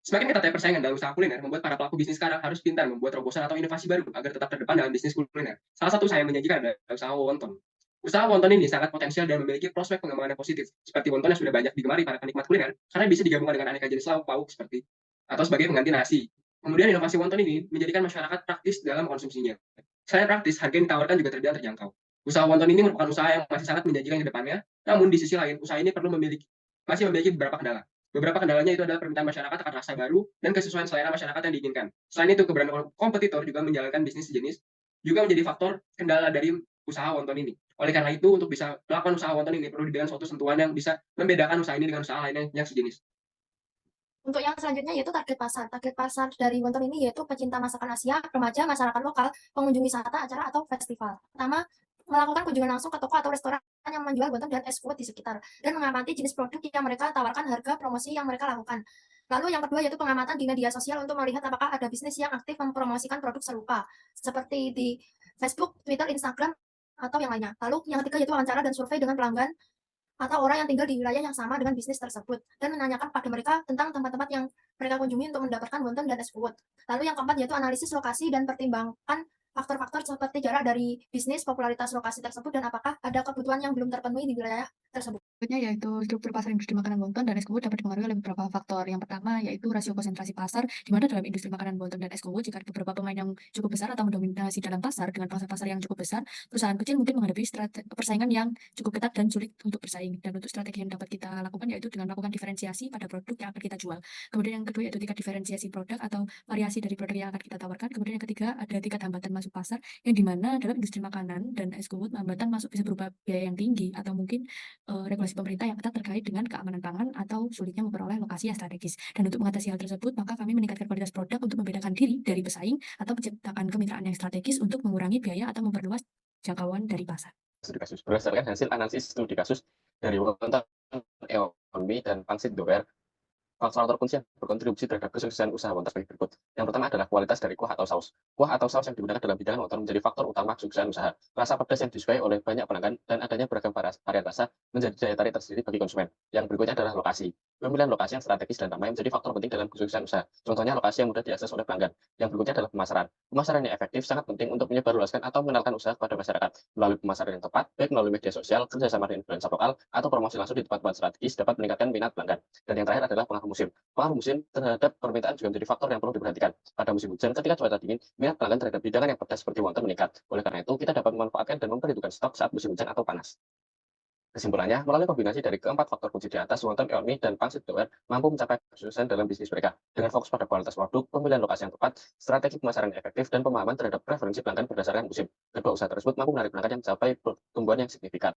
Semakin ketatnya persaingan dalam usaha kuliner membuat para pelaku bisnis sekarang harus pintar membuat terobosan atau inovasi baru agar tetap terdepan dalam bisnis kuliner. Salah satu usaha yang menjanjikan adalah usaha wonton. Usaha wonton ini sangat potensial dan memiliki prospek pengembangan yang positif. Seperti wonton yang sudah banyak digemari para penikmat kuliner karena bisa digabungkan dengan aneka jenis lauk pauk seperti atau sebagai pengganti nasi. Kemudian inovasi wonton ini menjadikan masyarakat praktis dalam konsumsinya. Selain praktis, harga yang ditawarkan juga terbilang terjangkau. Usaha wonton ini merupakan usaha yang masih sangat menjanjikan ke depannya, namun di sisi lain, usaha ini masih memiliki beberapa kendala. Beberapa kendalanya itu adalah permintaan masyarakat akan rasa baru dan kesesuaian selera masyarakat yang diinginkan. Selain itu, keberadaan kompetitor juga menjalankan bisnis sejenis juga menjadi faktor kendala dari usaha wonton ini. Oleh karena itu, untuk bisa melakukan usaha wonton ini perlu dengan suatu sentuhan yang bisa membedakan usaha ini dengan usaha lain yang sejenis. Untuk yang selanjutnya yaitu target pasar. Target pasar dari wonton ini yaitu pecinta masakan Asia, remaja, masyarakat lokal, pengunjung wisata, acara atau festival. Pertama, melakukan kunjungan langsung ke toko atau restoran yang menjual wonton dan es kue di sekitar dan mengamati jenis produk yang mereka tawarkan, harga promosi yang mereka lakukan. Lalu yang kedua yaitu pengamatan di media sosial untuk melihat apakah ada bisnis yang aktif mempromosikan produk serupa seperti di Facebook, Twitter, Instagram atau yang lainnya. Lalu yang ketiga yaitu wawancara dan survei dengan pelanggan atau orang yang tinggal di wilayah yang sama dengan bisnis tersebut dan menanyakan pada mereka tentang tempat-tempat yang mereka kunjungi untuk mendapatkan wonton dan es kuot. Lalu yang keempat yaitu analisis lokasi dan pertimbangkan faktor-faktor seperti jarak dari bisnis, popularitas lokasi tersebut, dan apakah ada kebutuhan yang belum terpenuhi di wilayah tersebut. Berikutnya yaitu struktur pasar industri makanan wonton dan es kuot dapat dipengaruhi oleh beberapa faktor. Yang pertama yaitu rasio konsentrasi pasar, di mana dalam industri makanan wonton dan es kuot jika ada beberapa pemain yang cukup besar atau mendominasi dalam pasar dengan pangsa pasar yang cukup besar, perusahaan kecil mungkin menghadapi persaingan yang cukup ketat dan sulit untuk bersaing. Dan untuk strategi yang dapat kita lakukan yaitu dengan melakukan diferensiasi pada produk yang akan kita jual. Kemudian yang kedua yaitu tingkat diferensiasi produk atau variasi dari produk yang akan kita tawarkan. Kemudian yang ketiga ada tingkat hambatan masuk pasar, yang dimana dalam industri makanan dan es kuot hambatan masuk bisa berupa biaya yang tinggi atau mungkin regulasi pemerintah yang ketat terkait dengan keamanan pangan atau sulitnya memperoleh lokasi yang strategis. Dan untuk mengatasi hal tersebut, maka kami meningkatkan kualitas produk untuk membedakan diri dari pesaing atau menciptakan kemitraan yang strategis untuk mengurangi biaya atau memperluas jangkauan dari pasar. Studi kasus. Berdasarkan hasil analisis studi kasus dari Wonton, EONMI, dan Pangsit Doer, faktor kunci yang berkontribusi terhadap kesuksesan usaha wonton sebagai berikut. Yang pertama adalah kualitas dari kuah atau saus. Kuah atau saus yang digunakan dalam hidangan wonton menjadi faktor utama kesuksesan usaha. Rasa pedas yang disukai oleh banyak pelanggan dan adanya beragam varian rasa menjadi daya tarik tersendiri bagi konsumen. Yang berikutnya adalah lokasi. Pemilihan lokasi yang strategis dan ramai menjadi faktor penting dalam kesuksesan usaha. Contohnya lokasi yang mudah diakses oleh pelanggan. Yang berikutnya adalah pemasaran. Pemasaran yang efektif sangat penting untuk menyebarluaskan atau mengenalkan usaha kepada masyarakat. Melalui pemasaran yang tepat, baik melalui media sosial, kerjasama dengan influencer lokal, atau promosi langsung di tempat-tempat strategis dapat meningkatkan minat pelanggan. Dan yang terakhir adalah pengaruh musim. Pengaruh musim terhadap permintaan juga menjadi faktor yang perlu diperhatikan. Pada musim hujan, ketika cuaca dingin, minat pelanggan terhadap hidangan yang pedas seperti wonton meningkat. Oleh karena itu, kita dapat memanfaatkan dan memperhitungkan stok saat musim hujan atau panas. Kesimpulannya, melalui kombinasi dari keempat faktor kunci di atas, wonton, Eormi, dan pangsit Doer mampu mencapai kesuksesan dalam bisnis mereka dengan fokus pada kualitas produk, pemilihan lokasi yang tepat, strategi pemasaran yang efektif, dan pemahaman terhadap preferensi pelanggan berdasarkan musim. Kedua usaha tersebut mampu menarik pelanggan yang mencapai pertumbuhan yang signifikan.